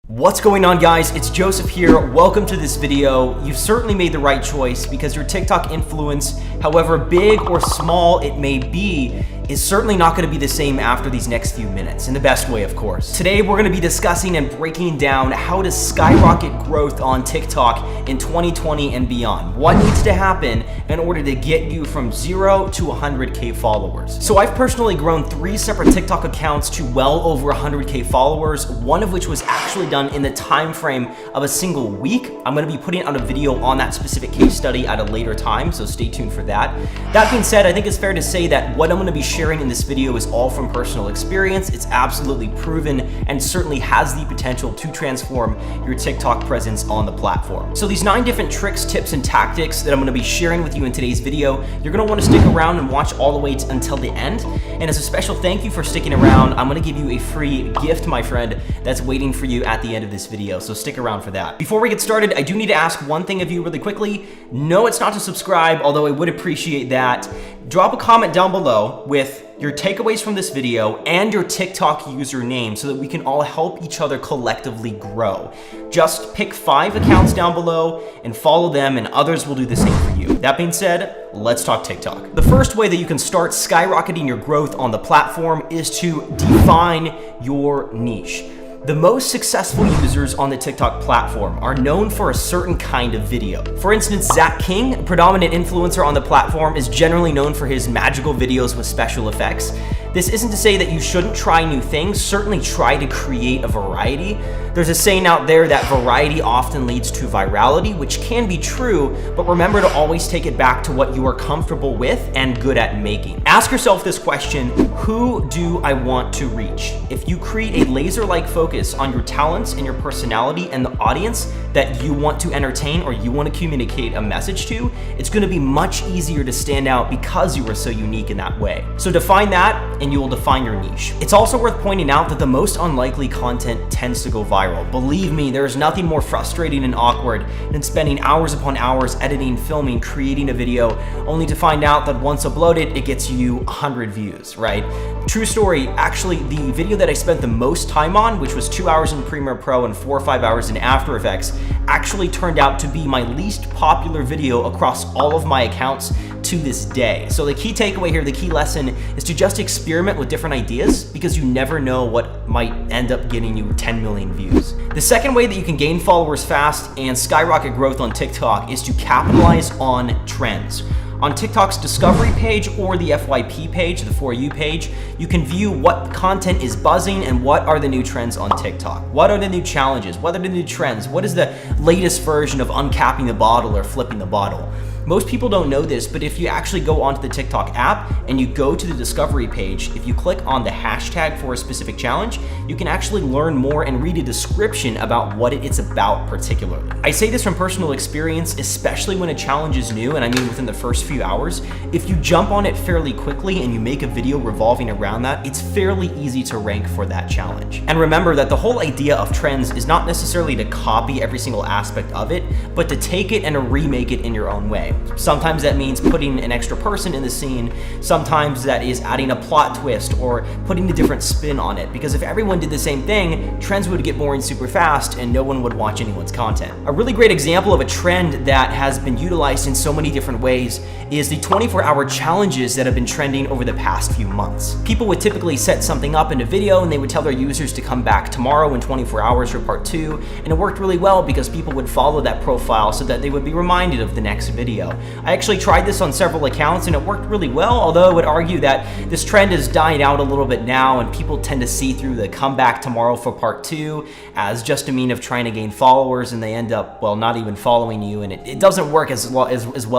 What's going on, guys? It's Joseph here. Welcome to this video. You've certainly made the right choice because your TikTok influence, however big or small it may be, is certainly not going to be the same after these next few minutes, in the best way, of course. Today, we're going to be discussing and breaking down how to skyrocket growth on TikTok in 2020 and beyond. What needs to happen in order to get you from 0 to 100K followers. So I've personally grown 3 separate TikTok accounts to well over 100K followers, one of which was actually done in the time frame of a single week. I'm going to be putting out a video on that specific case study at a later time, so stay tuned for that. That being said, I think it's fair to say that what I'm going to be sharing in this video is all from personal experience. It's absolutely proven and certainly has the potential to transform your TikTok presence on the platform. So these 9 different tricks, tips, and tactics that I'm going to be sharing with you in today's video, you're going to want to stick around and watch all the way until the end. And as a special thank you for sticking around, I'm going to give you a free gift, my friend, that's waiting for you at the end of this video, so stick around for that. Before we get started, I do need to ask one thing of you really quickly. No, it's not to subscribe, although I would appreciate that. Drop a comment down below with your takeaways from this video and your TikTok username so that we can all help each other collectively grow. Just pick 5 accounts down below and follow them, and others will do the same for you. That being said, let's talk TikTok. The first way that you can start skyrocketing your growth on the platform is to define your niche. The most successful users on the TikTok platform are known for a certain kind of video. For instance, Zach King, a predominant influencer on the platform, is generally known for his magical videos with special effects. This isn't to say that you shouldn't try new things, certainly try to create a variety. There's a saying out there that variety often leads to virality, which can be true, but remember to always take it back to what you are comfortable with and good at making. Ask yourself this question: who do I want to reach? If you create a laser-like focus on your talents and your personality and the audience that you want to entertain or you want to communicate a message to, it's going to be much easier to stand out because you are so unique in that way. So define that, and you will define your niche. It's also worth pointing out that the most unlikely content tends to go viral. Believe me, there is nothing more frustrating and awkward than spending hours upon hours editing, filming, creating a video, only to find out that once uploaded, it gets you 100 views, right? True story, actually, the video that I spent the most time on, which was 2 hours in Premiere Pro and 4 or 5 hours in After Effects, actually turned out to be my least popular video across all of my accounts to this day. So the key takeaway here, the key lesson, is to just experiment with different ideas because you never know what might end up getting you 10 million views. The second way that you can gain followers fast and skyrocket growth on TikTok is to capitalize on trends. On TikTok's discovery page or the FYP page, the For You page, you can view what content is buzzing and what are the new trends on TikTok. What are the new challenges? What are the new trends? What is the latest version of uncapping the bottle or flipping the bottle? Most people don't know this, but if you actually go onto the TikTok app and you go to the discovery page, if you click on the hashtag for a specific challenge, you can actually learn more and read a description about what it's about particularly. I say this from personal experience, especially when a challenge is new, and I mean within the first few hours. If you jump on it fairly quickly and you make a video revolving around that, it's fairly easy to rank for that challenge. And remember that the whole idea of trends is not necessarily to copy every single aspect of it, but to take it and remake it in your own way. Sometimes that means putting an extra person in the scene. Sometimes that is adding a plot twist or putting a different spin on it. Because if everyone did the same thing, trends would get boring super fast and no one would watch anyone's content. A really great example of a trend that has been utilized in so many different ways is the 24-hour challenges that have been trending over the past few months. People would typically set something up in a video and they would tell their users to come back tomorrow in 24 hours for part 2, and it worked really well because people would follow that profile so that they would be reminded of the next video. I actually tried this on several accounts and it worked really well, although I would argue that this trend is dying out a little bit now and people tend to see through the come back tomorrow for part 2 as just a mean of trying to gain followers, and they end up, well, not even following you, and it doesn't work as well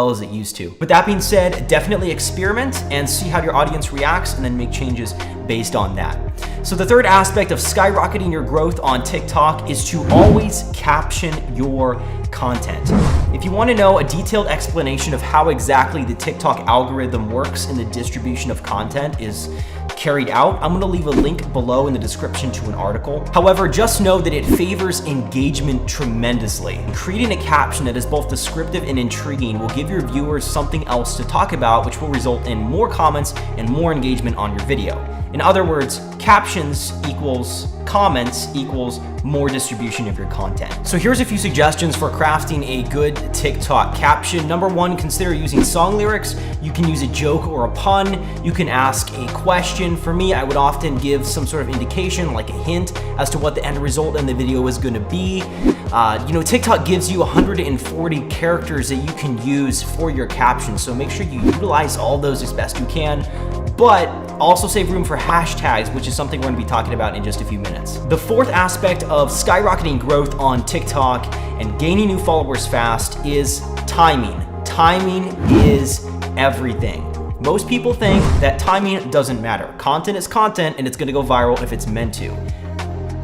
as it used to. But that being said, definitely experiment and see how your audience reacts and then make changes based on that. So the third aspect of skyrocketing your growth on TikTok is to always caption your content. If you want to know a detailed explanation of how exactly the TikTok algorithm works and the distribution of content is carried out, I'm going to leave a link below in the description to an article. However, just know that it favors engagement tremendously. Creating a caption that is both descriptive and intriguing will give your viewers something else to talk about, which will result in more comments and more engagement on your video. In other words, captions equals comments equals more distribution of your content. So here's a few suggestions for crafting a good TikTok caption. Number one, consider using song lyrics. You can use a joke or a pun. You can ask a question. For me, I would often give some sort of indication, like a hint, as to what the end result in the video is going to be. TikTok gives you 140 characters that you can use for your caption, so make sure you utilize all those as best you can, but also save room for hashtags, which is something we're going to be talking about in just a few minutes. The fourth aspect of skyrocketing growth on TikTok and gaining new followers fast is timing. Timing is everything. Most people think that timing doesn't matter. Content is content and it's going to go viral if it's meant to.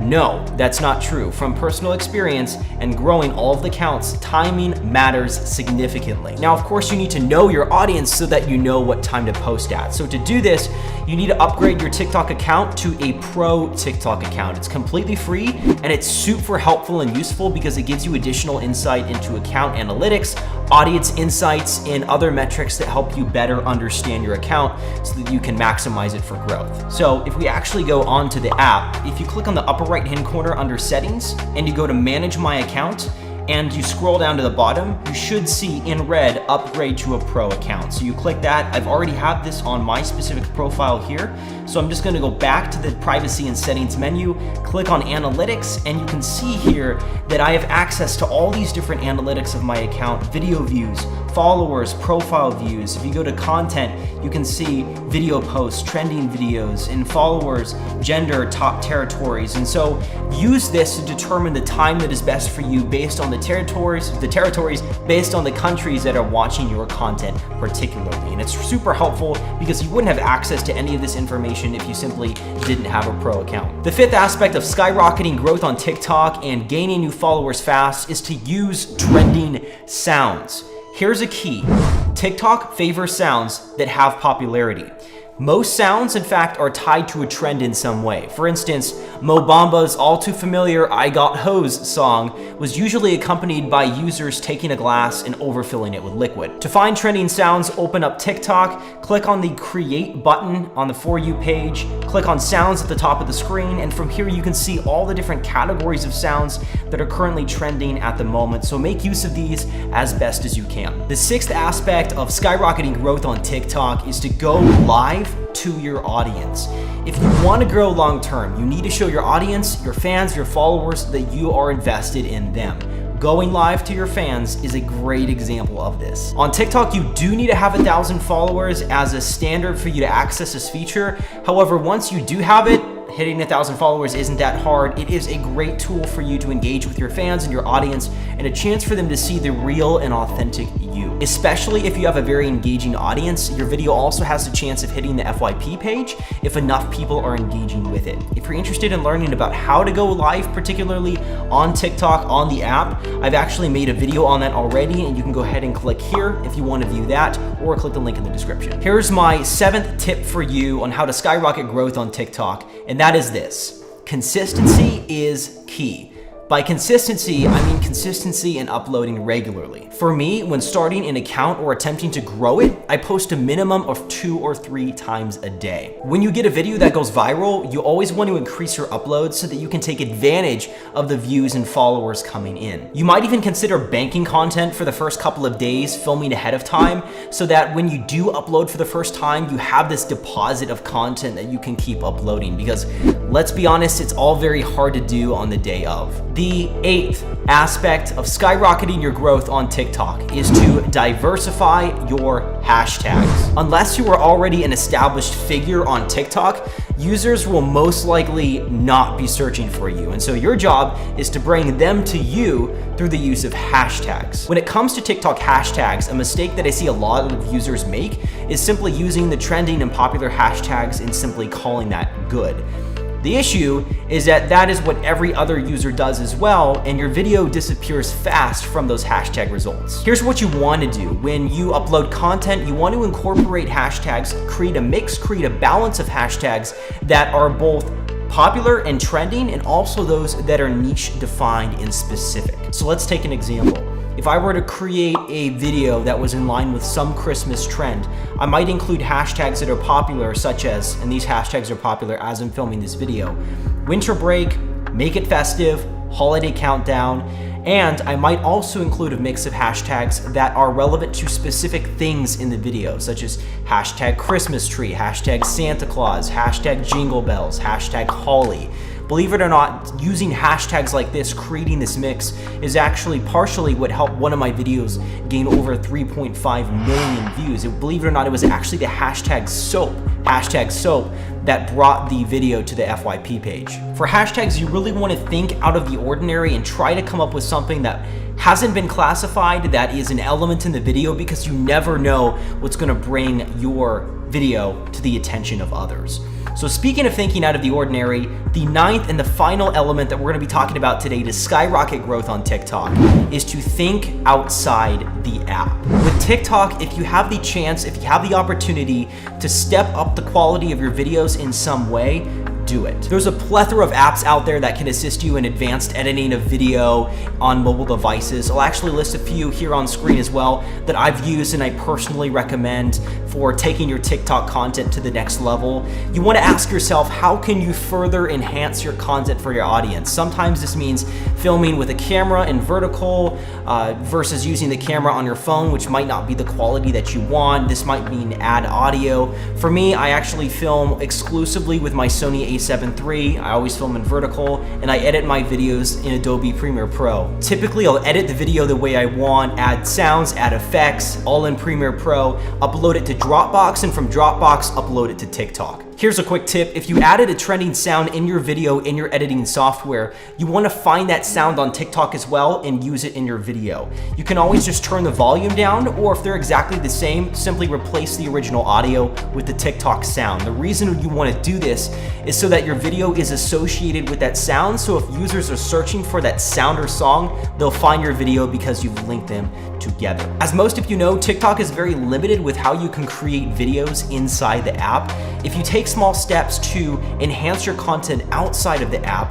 No, that's not true. From personal experience and growing all of the accounts, timing matters significantly. Now, of course, you need to know your audience so that you know what time to post at. So to do this, you need to upgrade your TikTok account to a pro TikTok account. It's completely free and it's super helpful and useful because it gives you additional insight into account analytics, audience insights, and other metrics that help you better understand your account so that you can maximize it for growth. So if we actually go onto the app, if you click on the upper right-hand corner under settings and you go to manage my account and you scroll down to the bottom, you should see in red, upgrade to a pro account. So you click that. I've already have this on my specific profile here. So I'm just gonna go back to the privacy and settings menu, click on analytics, and you can see here that I have access to all these different analytics of my account: video views, followers, profile views. If you go to content, you can see video posts, trending videos, and followers, gender, top territories. And so use this to determine the time that is best for you based on the territories based on the countries that are watching your content particularly. And it's super helpful because you wouldn't have access to any of this information if you simply didn't have a pro account. The fifth aspect of skyrocketing growth on TikTok and gaining new followers fast is to use trending sounds. Here's a key. TikTok favors sounds that have popularity. Most sounds, in fact, are tied to a trend in some way. For instance, Mo Bamba's all too familiar I Got Hose song was usually accompanied by users taking a glass and overfilling it with liquid. To find trending sounds, open up TikTok, click on the Create button on the For You page, click on Sounds at the top of the screen, and from here you can see all the different categories of sounds that are currently trending at the moment, so make use of these as best as you can. The sixth aspect of skyrocketing growth on TikTok is to go live to your audience. If you want to grow long term, you need to show your audience, your fans, your followers that you are invested in them. Going live to your fans is a great example of this. On TikTok, you do need to have 1,000 followers as a standard for you to access this feature. However, once you do have it, hitting 1,000 followers isn't that hard. It is a great tool for you to engage with your fans and your audience and a chance for them to see the real and authentic you. Especially if you have a very engaging audience, your video also has a chance of hitting the FYP page if enough people are engaging with it. If you're interested in learning about how to go live, particularly on TikTok on the app, I've actually made a video on that already, and you can go ahead and click here if you want to view that, or click the link in the description. Here's my 7th tip for you on how to skyrocket growth on TikTok, and that is this: consistency is key. By consistency, I mean consistency in uploading regularly. For me, when starting an account or attempting to grow it, I post a minimum of 2 or 3 times a day. When you get a video that goes viral, you always want to increase your uploads so that you can take advantage of the views and followers coming in. You might even consider banking content for the first couple of days, filming ahead of time, so that when you do upload for the first time, you have this deposit of content that you can keep uploading, because let's be honest, it's all very hard to do on the day of. The 8th aspect of skyrocketing your growth on TikTok is to diversify your hashtags. Unless you are already an established figure on TikTok, users will most likely not be searching for you. And so your job is to bring them to you through the use of hashtags. When it comes to TikTok hashtags, a mistake that I see a lot of users make is simply using the trending and popular hashtags and simply calling that good. The issue is that that is what every other user does as well, and your video disappears fast from those hashtag results. Here's what you want to do. When you upload content, you want to incorporate hashtags, create a mix, create a balance of hashtags that are both popular and trending, and also those that are niche defined and specific. So let's take an example. If I were to create a video that was in line with some Christmas trend, I might include hashtags that are popular, such as, and these hashtags are popular as I'm filming this video, winter break, make it festive, holiday countdown, and I might also include a mix of hashtags that are relevant to specific things in the video, such as hashtag Christmas tree, hashtag Santa Claus, hashtag Jingle Bells, hashtag Holly. Believe it or not, using hashtags like this, creating this mix, is actually partially what helped one of my videos gain over 3.5 million views. Believe it or not, it was actually the hashtag soap, that brought the video to the FYP page. For hashtags, you really want to think out of the ordinary and try to come up with something that hasn't been classified, that is an element in the video, because you never know what's going to bring your video to the attention of others. So speaking of thinking out of the ordinary, the ninth and the final element that we're going to be talking about today to skyrocket growth on TikTok is to think outside the app. With TikTok, if you have the chance, if you have the opportunity to step up the quality of your videos in some way, do it. There's a plethora of apps out there that can assist you in advanced editing of video on mobile devices. I'll actually list a few here on screen as well that I've used and I personally recommend for taking your TikTok content to the next level. You want to ask yourself, how can you further enhance your content for your audience? Sometimes this means filming with a camera in vertical versus using the camera on your phone, which might not be the quality that you want. This might mean add audio. For me, I actually film exclusively with my Sony a7 III. I always film in vertical, and I edit my videos in Adobe Premiere Pro. Typically, I'll edit the video the way I want, add sounds, add effects, all in Premiere Pro, upload it to Dropbox, and from Dropbox, upload it to TikTok. Here's a quick tip. If you added a trending sound in your video in your editing software, you want to find that sound on TikTok as well and use it in your video. You can always just turn the volume down, or if they're exactly the same, simply replace the original audio with the TikTok sound. The reason you want to do this is so that your video is associated with that sound, so if users are searching for that sound or song, they'll find your video because you've linked them together. As most of you know, TikTok is very limited with how you can create videos inside the app. If you take small steps to enhance your content outside of the app,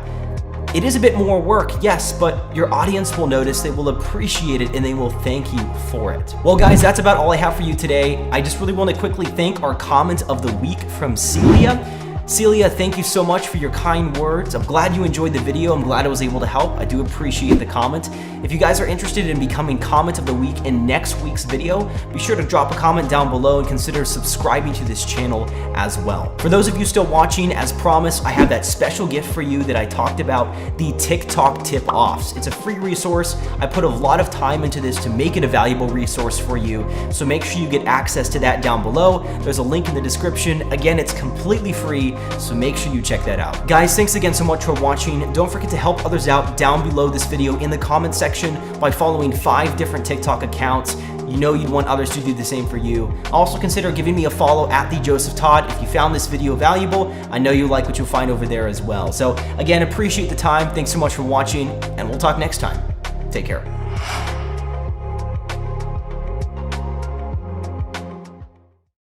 it is a bit more work, yes, but your audience will notice, they will appreciate it, and they will thank you for it. Well, guys, that's about all I have for you today. I just really want to quickly thank our comment of the week from Celia. Celia, thank you so much for your kind words. I'm glad you enjoyed the video. I'm glad I was able to help. I do appreciate the comment. If you guys are interested in becoming comment of the week in next week's video, be sure to drop a comment down below and consider subscribing to this channel as well. For those of you still watching, as promised, I have that special gift for you that I talked about, the TikTok tip-offs. It's a free resource. I put a lot of time into this to make it a valuable resource for you, so make sure you get access to that down below. There's a link in the description. Again, it's completely free, so make sure you check that out. Guys, thanks again so much for watching. Don't forget to help others out down below this video in the comment section by following 5 different TikTok accounts. You know you'd want others to do the same for you. Also consider giving me a follow at TheJosephTodd if you found this video valuable. I know you like what you'll find over there as well. So again, appreciate the time. Thanks so much for watching, and we'll talk next time. Take care.